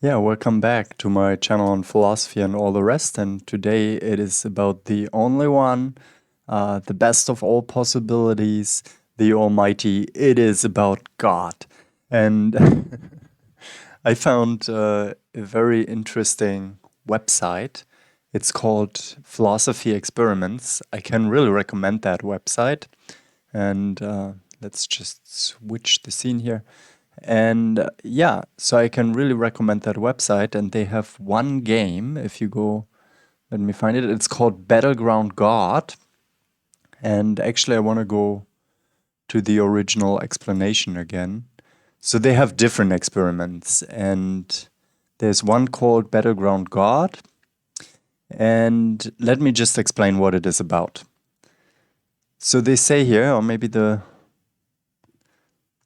Yeah, welcome back to my channel on philosophy and all the rest. And today it is about the only one, the best of all possibilities, the Almighty. It is about God. And I found a very interesting website. It's called Philosophy Experiments. I can really recommend that website. And let's just switch the scene here. And yeah, so I can really recommend that website. And they have one game. If you go, let me find it. It's called Battleground God. And actually, I want to go to the original explanation again. So they have different experiments. And there's one called Battleground God. And let me just explain what it is about. So they say here, or maybe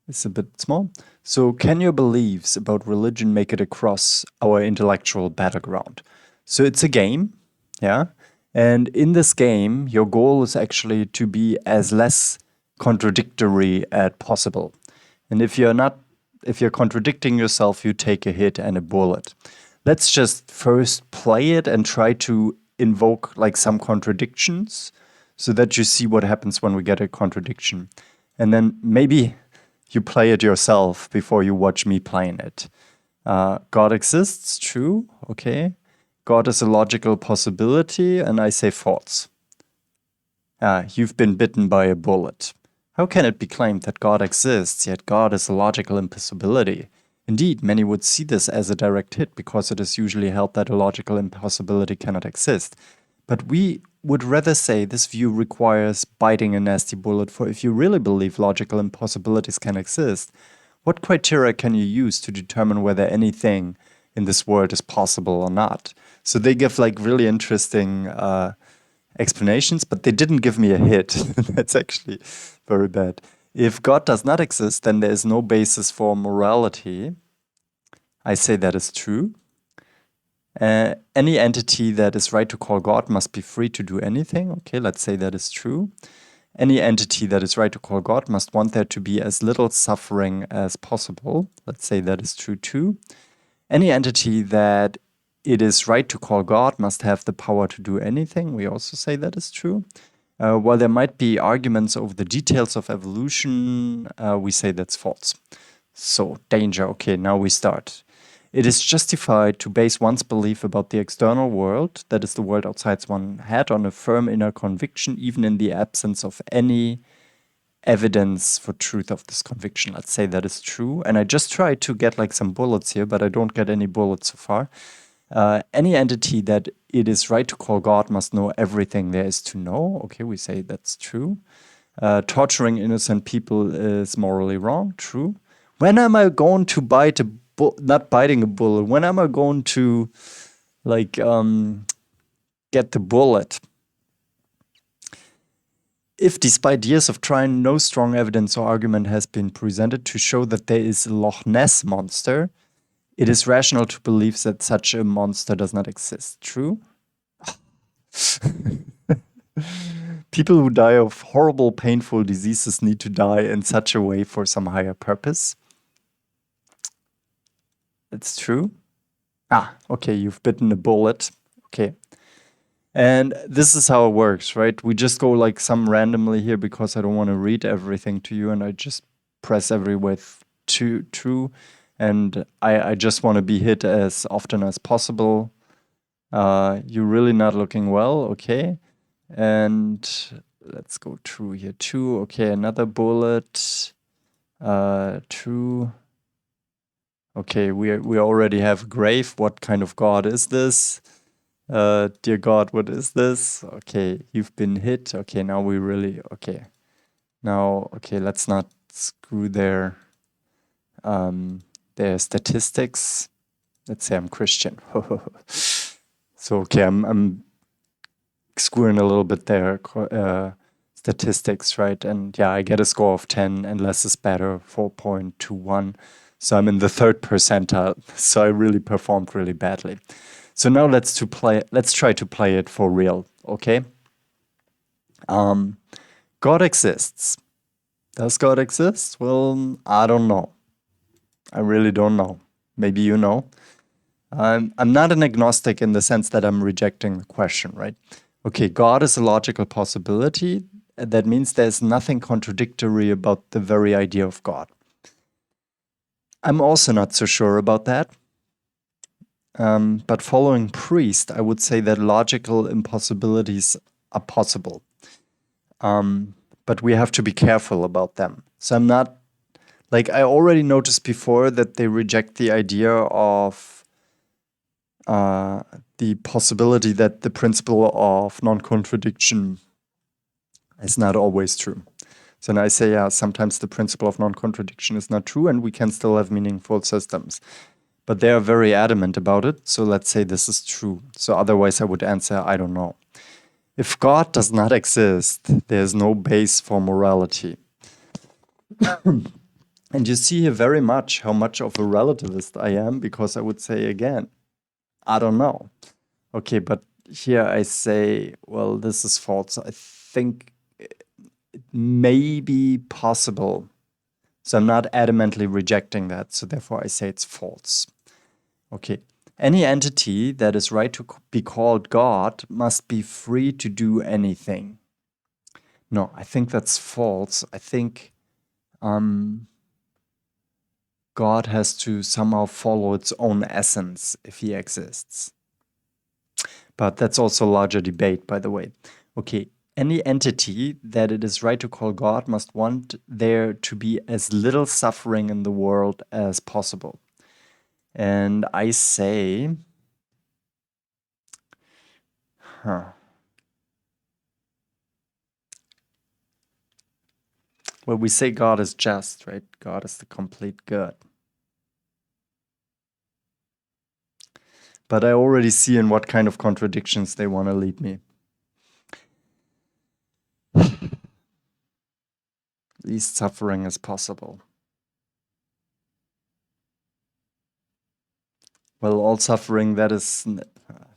it's a bit small. So, can your beliefs about religion make it across our intellectual battleground? So, it's a game, yeah? And in this game, your goal is actually to be as less contradictory as possible. And if you're contradicting yourself, you take a hit and a bullet. Let's just first play it and try to invoke like some contradictions so that you see what happens when we get a contradiction. And then maybe you play it yourself before you watch me playing it. God exists, true, okay. God is a logical possibility, and I say false. You've been bitten by a bullet. How can it be claimed that God exists, yet God is a logical impossibility? Indeed, many would see this as a direct hit because it is usually held that a logical impossibility cannot exist. But we would rather say this view requires biting a nasty bullet, for if you really believe logical impossibilities can exist, what criteria can you use to determine whether anything in this world is possible or not? So they give like really interesting explanations, but they didn't give me a hit. That's actually very bad. If God does not exist, then there is no basis for morality. I say that is true. Any entity that is right to call God must be free to do anything. Okay, let's say that is true. Any entity that is right to call God must want there to be as little suffering as possible. Let's say that is true too. Any entity that it is right to call God must have the power to do anything. We also say that is true. While there might be arguments over the details of evolution, we say that's false. So, danger. Okay, now we start. It is justified to base one's belief about the external world, that is the world outside one's head, on a firm inner conviction, even in the absence of any evidence for truth of this conviction. Let's say that is true. And I just tried to get like some bullets here, but I don't get any bullets so far. Any entity that it is right to call God must know everything there is to know. Okay, we say that's true. Torturing innocent people is morally wrong. True. When am I going to bite a not biting a bullet? When am I going to like get the bullet? If despite years of trying, no strong evidence or argument has been presented to show that there is a Loch Ness monster, it is rational to believe that such a monster does not exist. True? People who die of horrible, painful diseases need to die in such a way for some higher purpose. It's true. Okay, you've bitten a bullet. Okay. And this is how it works, right? We just go like some randomly here because I don't want to read everything to you, and I just press everywhere true. And I just want to be hit as often as possible. You're really not looking well, okay. And let's go true here too. Okay, another bullet. True. Okay, we already have a grave. What kind of god is this? Dear God, what is this? Okay, you've been hit. Okay, now we really okay. Now, okay, let's not screw their statistics. Let's say I'm Christian. So okay, I'm screwing a little bit their statistics, right? And yeah, I get a score of 10 and less is better, 4.21. So I'm in the third percentile. So I really performed really badly. So now let's try to play it for real, okay? God exists. Does God exist? Well, I don't know. I really don't know. Maybe you know. I'm not an agnostic in the sense that I'm rejecting the question, right? Okay, God is a logical possibility. That means there's nothing contradictory about the very idea of God. I'm also not so sure about that. But following Priest, I would say that logical impossibilities are possible. But we have to be careful about them. So I'm not, like, I already noticed before that they reject the idea of the possibility that the principle of non-contradiction is not always true. So then I say, yeah, sometimes the principle of non-contradiction is not true and we can still have meaningful systems. But they are very adamant about it. So let's say this is true. So otherwise I would answer, I don't know. If God does not exist, there's no base for morality. And you see here very much how much of a relativist I am, because I would say again, I don't know. Okay, but here I say, well, this is false. I think it may be possible. So I'm not adamantly rejecting that. So therefore I say it's false. Okay. Any entity that is right to be called God must be free to do anything. No, I think that's false. I think God has to somehow follow its own essence if he exists. But that's also a larger debate, by the way. Okay, any entity that it is right to call God must want there to be as little suffering in the world as possible. And I say, well, we say God is just, right? God is the complete good. But I already see in what kind of contradictions they want to lead me. Least suffering as possible. Well, all suffering, that is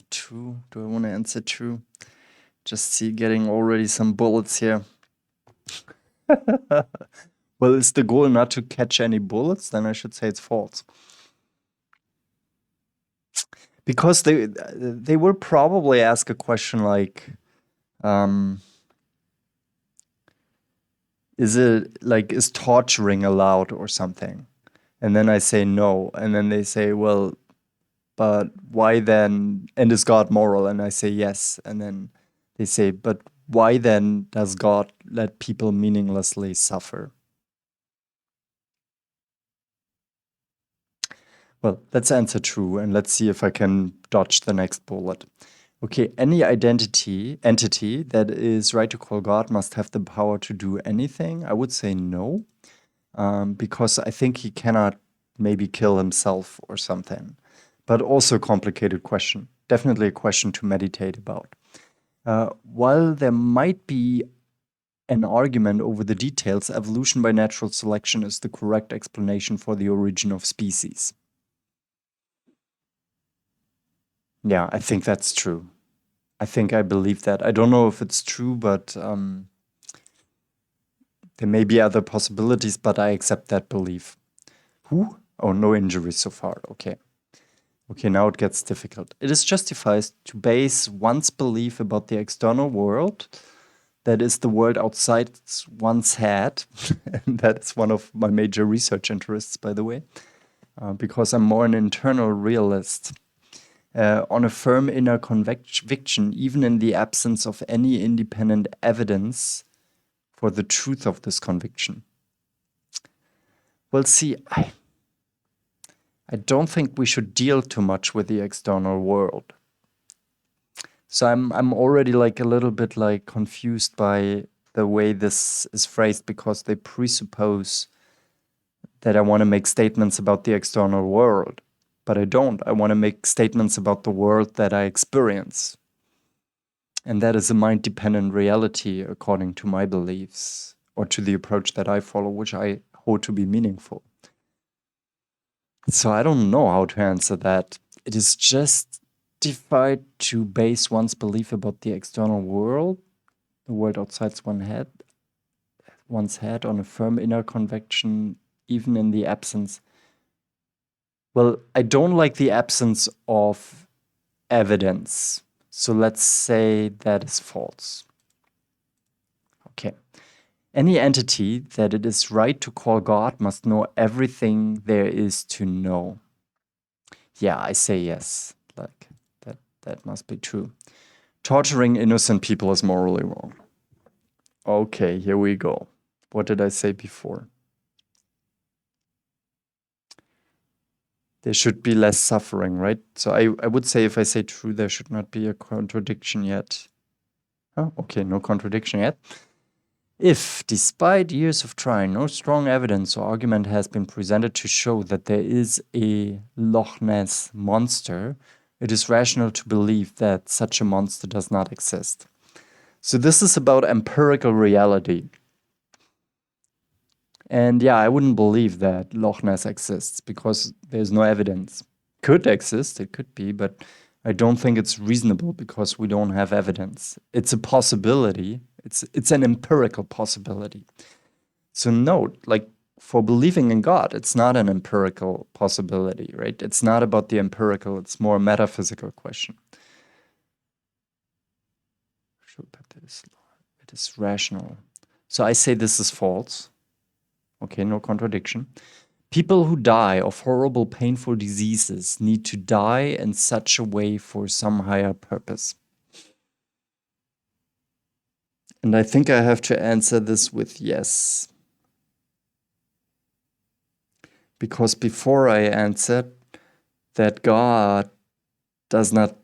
true. Do I want to answer true? Just see getting already some bullets here. Well, is the goal not to catch any bullets? Then I should say it's false. Because they will probably ask a question like, is torturing allowed or something? And then I say no. And then they say, well, but why then? And is God moral? And I say yes. And then they say, but why then does God let people meaninglessly suffer? Well, let's answer true and let's see if I can dodge the next bullet. Okay, any entity that is right to call God must have the power to do anything. I would say no, because I think he cannot maybe kill himself or something. But also a complicated question. Definitely a question to meditate about. While there might be an argument over the details, evolution by natural selection is the correct explanation for the origin of species. Yeah, I think that's true. I think I believe that. I don't know if it's true, but there may be other possibilities, but I accept that belief. Who? Oh, no injuries so far. Okay. Okay, now it gets difficult. It is justified to base one's belief about the external world, that is the world outside one's head, and that's one of my major research interests, by the way, because I'm more an internal realist. On a firm inner conviction, even in the absence of any independent evidence for the truth of this conviction. Well, see, I don't think we should deal too much with the external world. So I'm already like a little bit like confused by the way this is phrased, because they presuppose that I want to make statements about the external world. But I don't. I want to make statements about the world that I experience. And that is a mind-dependent reality according to my beliefs, or to the approach that I follow, which I hold to be meaningful. So I don't know how to answer that. It is justified to base one's belief about the external world, the world outside one's head, on a firm inner conviction, even in the absence. Well, I don't like the absence of evidence. So let's say that is false. Okay. Any entity that it is right to call God must know everything there is to know. Yeah, I say yes. Like that must be true. Torturing innocent people is morally wrong. Okay, here we go. What did I say before? There should be less suffering, right? So I would say if I say true, there should not be a contradiction yet. Oh, okay, no contradiction yet. If, despite years of trying, no strong evidence or argument has been presented to show that there is a Loch Ness monster, it is rational to believe that such a monster does not exist. So this is about empirical reality. And yeah, I wouldn't believe that Loch Ness exists because there's no evidence. Could exist, it could be, but I don't think it's reasonable because we don't have evidence. It's a possibility. It's an empirical possibility. So note, like for believing in God, it's not an empirical possibility, right? It's not about the empirical, it's more a metaphysical question. It is rational. So I say this is false. Okay, no contradiction. People who die of horrible, painful diseases need to die in such a way for some higher purpose. And I think I have to answer this with yes. Because before I answered that God does not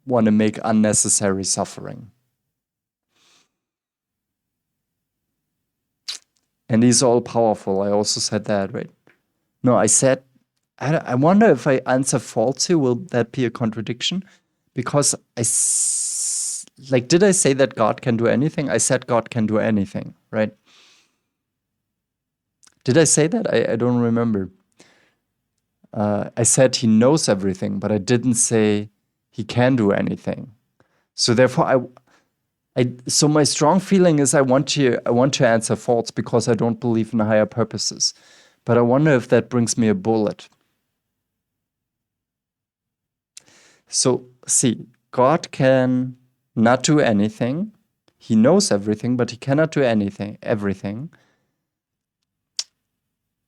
want to make unnecessary suffering. And he's all powerful. I also said that, right? No, I said, I wonder if I answer false here, will that be a contradiction? Because did I say that God can do anything? I said God can do anything, right? Did I say that? I don't remember. I said he knows everything, but I didn't say he can do anything. So therefore, so my strong feeling is I want to answer false because I don't believe in higher purposes. But I wonder if that brings me a bullet. So see, God can not do anything. He knows everything, but he cannot do everything.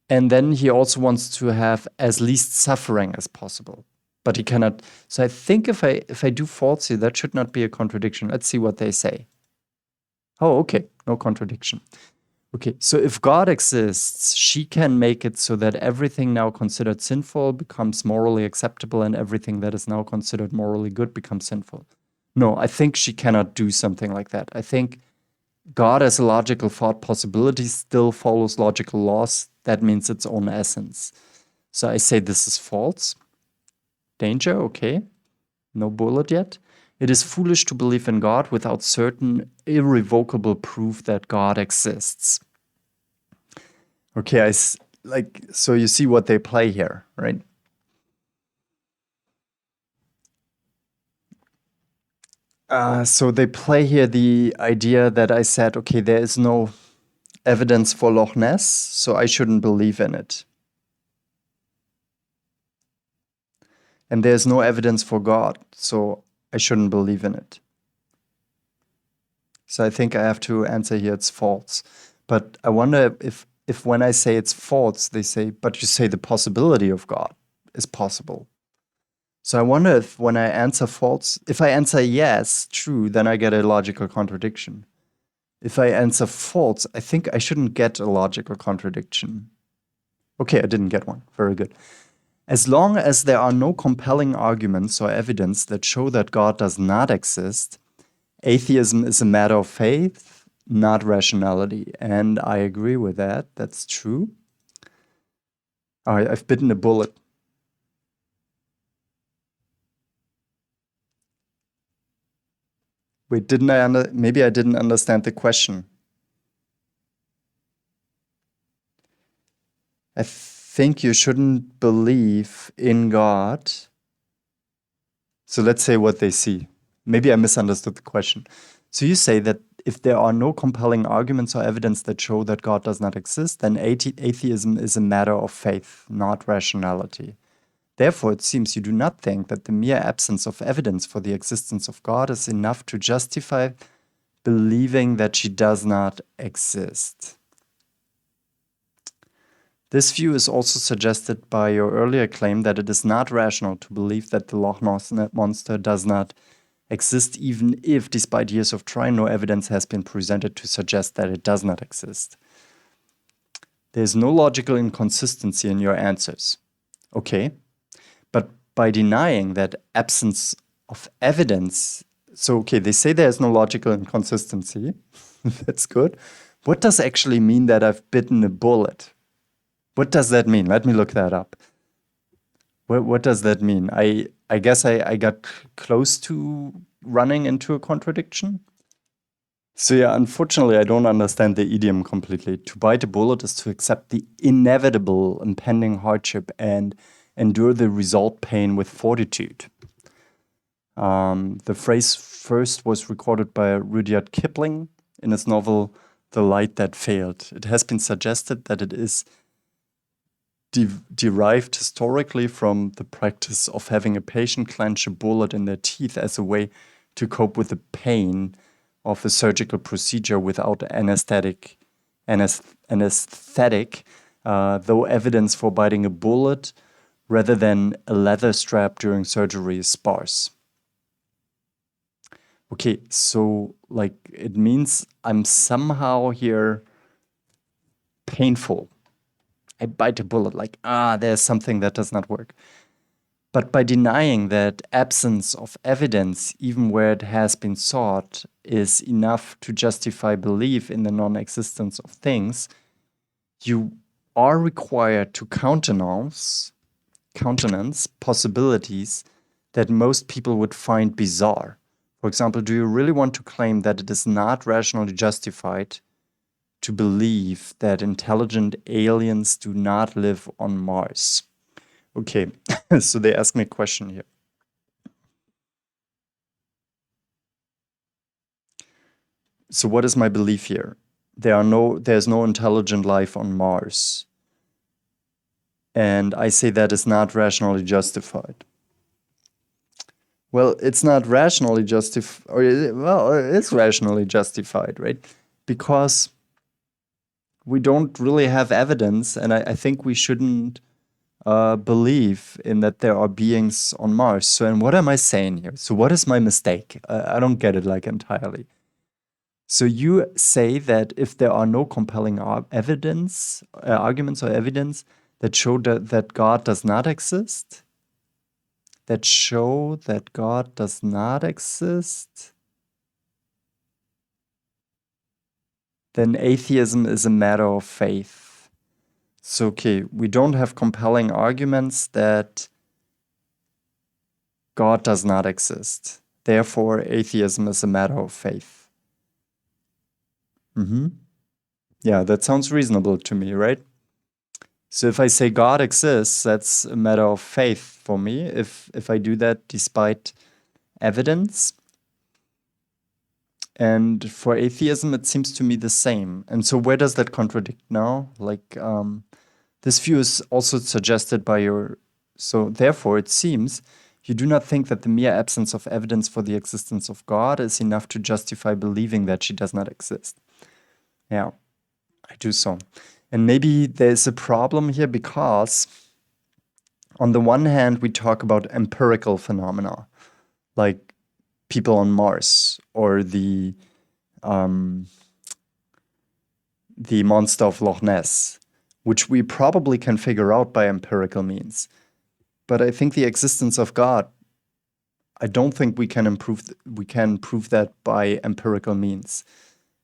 And then he also wants to have as least suffering as possible. But he cannot. So I think if I do false here, that should not be a contradiction. Let's see what they say. Oh, okay, no contradiction. Okay, so if God exists, she can make it so that everything now considered sinful becomes morally acceptable and everything that is now considered morally good becomes sinful. No, I think she cannot do something like that. I think God as a logical thought possibility still follows logical laws. That means its own essence. So I say this is false. Danger, okay. No bullet yet. It is foolish to believe in God without certain irrevocable proof that God exists. Okay, so you see what they play here, right? So they play here the idea that I said, okay, there is no evidence for Loch Ness, so I shouldn't believe in it. And there's no evidence for God, so I shouldn't believe in it. So I think I have to answer here it's false. But I wonder if when I say it's false, they say, but you say the possibility of God is possible. So I wonder if when I answer false, if I answer yes, true, then I get a logical contradiction. If I answer false, I think I shouldn't get a logical contradiction. Okay, I didn't get one. Very good. As long as there are no compelling arguments or evidence that show that God does not exist, atheism is a matter of faith, not rationality. And I agree with that. That's true. All right, I've bitten a bullet. Wait, maybe I didn't understand the question. I think you shouldn't believe in God. So let's say what they see. Maybe I misunderstood the question. So you say that if there are no compelling arguments or evidence that show that God does not exist, then atheism is a matter of faith, not rationality. Therefore, it seems you do not think that the mere absence of evidence for the existence of God is enough to justify believing that she does not exist. This view is also suggested by your earlier claim that it is not rational to believe that the Loch Ness monster does not exist, even if, despite years of trying, no evidence has been presented to suggest that it does not exist. There is no logical inconsistency in your answers. Okay, but by denying that absence of evidence, so okay, they say there's no logical inconsistency. That's good. What does actually mean that I've bitten a bullet? What does that mean? Let me look that up. What does that mean? I guess I got close to running into a contradiction. So yeah, unfortunately, I don't understand the idiom completely. To bite a bullet is to accept the inevitable impending hardship and endure the result pain with fortitude. The phrase first was recorded by Rudyard Kipling in his novel The Light That Failed. It has been suggested that it is derived historically from the practice of having a patient clench a bullet in their teeth as a way to cope with the pain of a surgical procedure without anesthetic, though evidence for biting a bullet rather than a leather strap during surgery is sparse. Okay, so like it means I'm somehow here painful. I bite a bullet, like, there's something that does not work. But by denying that absence of evidence, even where it has been sought, is enough to justify belief in the non-existence of things, you are required to countenance possibilities that most people would find bizarre. For example, do you really want to claim that it is not rationally justified to believe that intelligent aliens do not live on Mars? Okay, so they ask me a question here. So what is my belief here? There's no intelligent life on Mars. And I say that is not rationally justified. Well, it's not rationally justified, it's rationally justified, right? Because we don't really have evidence, and I think we shouldn't believe in that there are beings on Mars. So, and what am I saying here? So, what is my mistake? I don't get it like entirely. So, you say that if there are no compelling arguments or evidence that show that God does not exist, then atheism is a matter of faith. So, okay, we don't have compelling arguments that God does not exist. Therefore, atheism is a matter of faith. Yeah, that sounds reasonable to me, right? So if I say God exists, that's a matter of faith for me. If I do that despite evidence. And for atheism, it seems to me the same. And so where does that contradict now? Like, this view is also suggested by your... So therefore, it seems you do not think that the mere absence of evidence for the existence of God is enough to justify believing that she does not exist. Yeah, I do so. And maybe there's a problem here because on the one hand, we talk about empirical phenomena, like people on Mars or the monster of Loch Ness, which we probably can figure out by empirical means. But I think the existence of God, I don't think we can prove that by empirical means.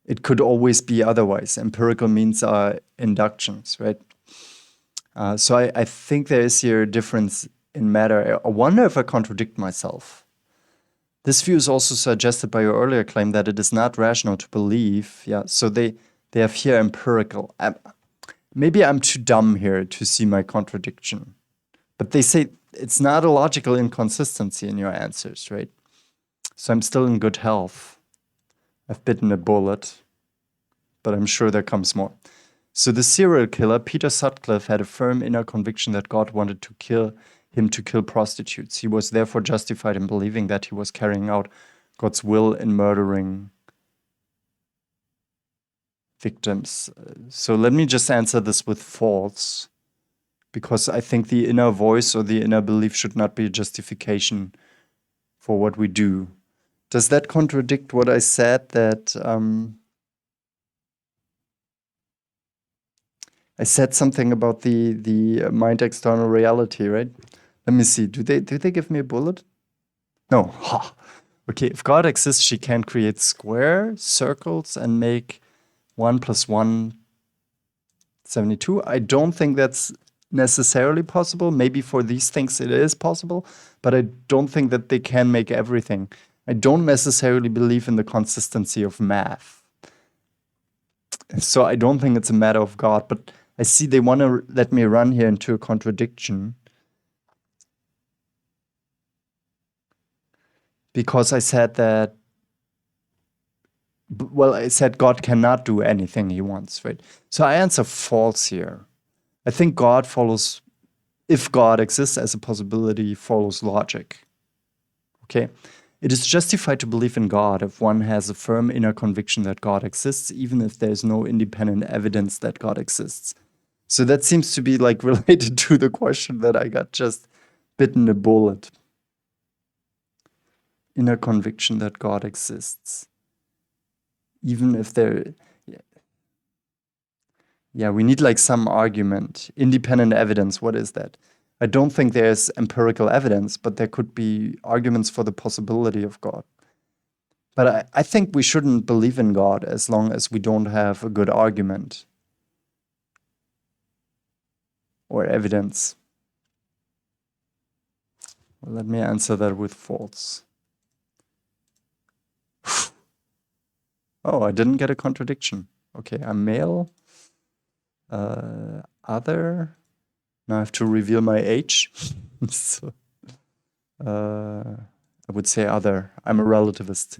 It could always be otherwise. Empirical means are inductions, right? So I think there is here a difference in matter. I wonder if I contradict myself. This view is also suggested by your earlier claim that it is not rational to believe. Yeah, so they have here empirical. Maybe I'm too dumb here to see my contradiction. But they say it's not a logical inconsistency in your answers, right? So I'm still in good health. I've bitten a bullet, but I'm sure there comes more. So the serial killer, Peter Sutcliffe, had a firm inner conviction that God wanted to kill him to kill prostitutes. He was therefore justified in believing that he was carrying out God's will in murdering victims. So let me just answer this with false, because I think the inner voice or the inner belief should not be a justification for what we do. Does that contradict what I said, that I said something about the mind external reality, right? Let me see. Do they give me a bullet? No. Ha. Okay, if God exists, she can create square circles and make 1 + 1 72. I don't think that's necessarily possible. Maybe for these things it is possible, but I don't think that they can make everything. I don't necessarily believe in the consistency of math. So I don't think it's a matter of God, but I see they want to let me run here into a contradiction. Because I said that, well, I said God cannot do anything he wants, right? So I answer false here. I think God follows, if God exists as a possibility, follows logic. Okay? It is justified to believe in God if one has a firm inner conviction that God exists, even if there's no independent evidence that God exists. So that seems to be like related to the question that I got just bitten a bullet. Inner conviction that God exists. Even if there, yeah, we need like some argument. Independent evidence, what is that? I don't think there's empirical evidence, but there could be arguments for the possibility of God. But I think we shouldn't believe in God as long as we don't have a good argument or evidence. Well, let me answer that with false. Oh, I didn't get a contradiction. Okay, I'm male. Other. Now I have to reveal my age. So, I would say other. I'm a relativist.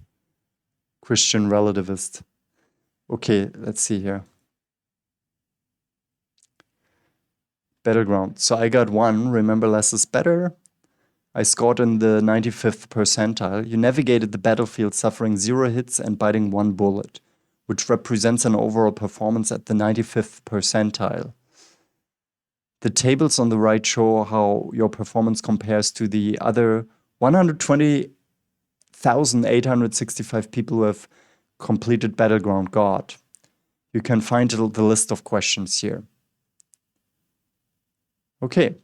Christian relativist. Okay, let's see here. Battleground. So I got 1. Remember, less is better. I scored in the 95th percentile. You navigated the battlefield suffering 0 hits and biting 1 bullet, which represents an overall performance at the 95th percentile. The tables on the right show how your performance compares to the other 120,865 people who have completed Battleground God. You can find the list of questions here. Okay,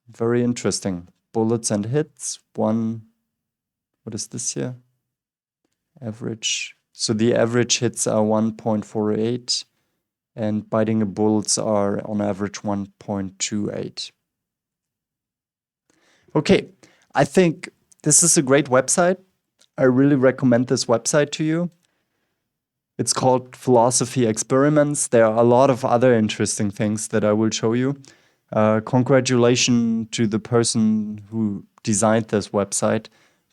very interesting. Bullets and hits, 1, what is this here? Average. So the average hits are 1.48 and biting bullets are on average 1.28. Okay, I think this is a great website. I really recommend this website to you. It's called Philosophy Experiments. There are a lot of other interesting things that I will show you. Congratulations to the person who designed this website.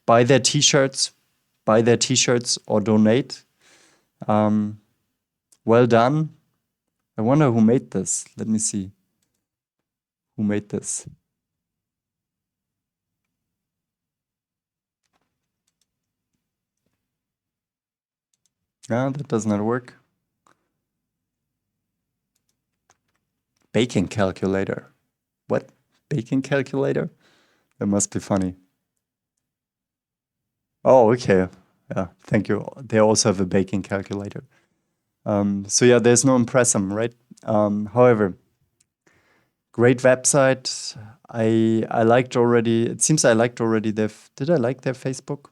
Buy their t-shirts or donate. Well done. I wonder who made this. Let me see. Who made this? No, that does not work. Baking calculator. What? Baking calculator? That must be funny. Oh, okay. Yeah, thank you. They also have a baking calculator. So yeah, there's no impressum, right? However, great website. I liked already. It seems I liked already their. Did I like their Facebook?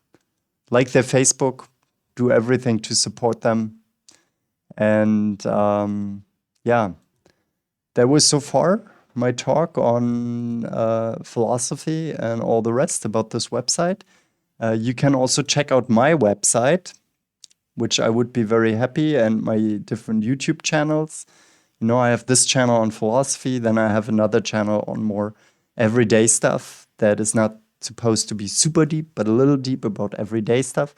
Like their Facebook. Do everything to support them. And yeah, that was so far my talk on philosophy and all the rest about this website. You can also check out my website, which I would be very happy, and my different YouTube channels. You know, I have this channel on philosophy, then I have another channel on more everyday stuff that is not supposed to be super deep, but a little deep about everyday stuff.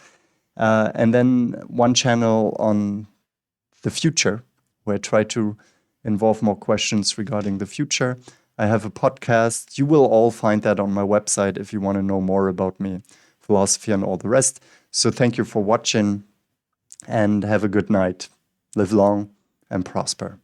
And then one channel on the future, where I try to involve more questions regarding the future. I have a podcast. You will all find that on my website if you want to know more about me, philosophy, and all the rest. So thank you for watching and have a good night. Live long and prosper.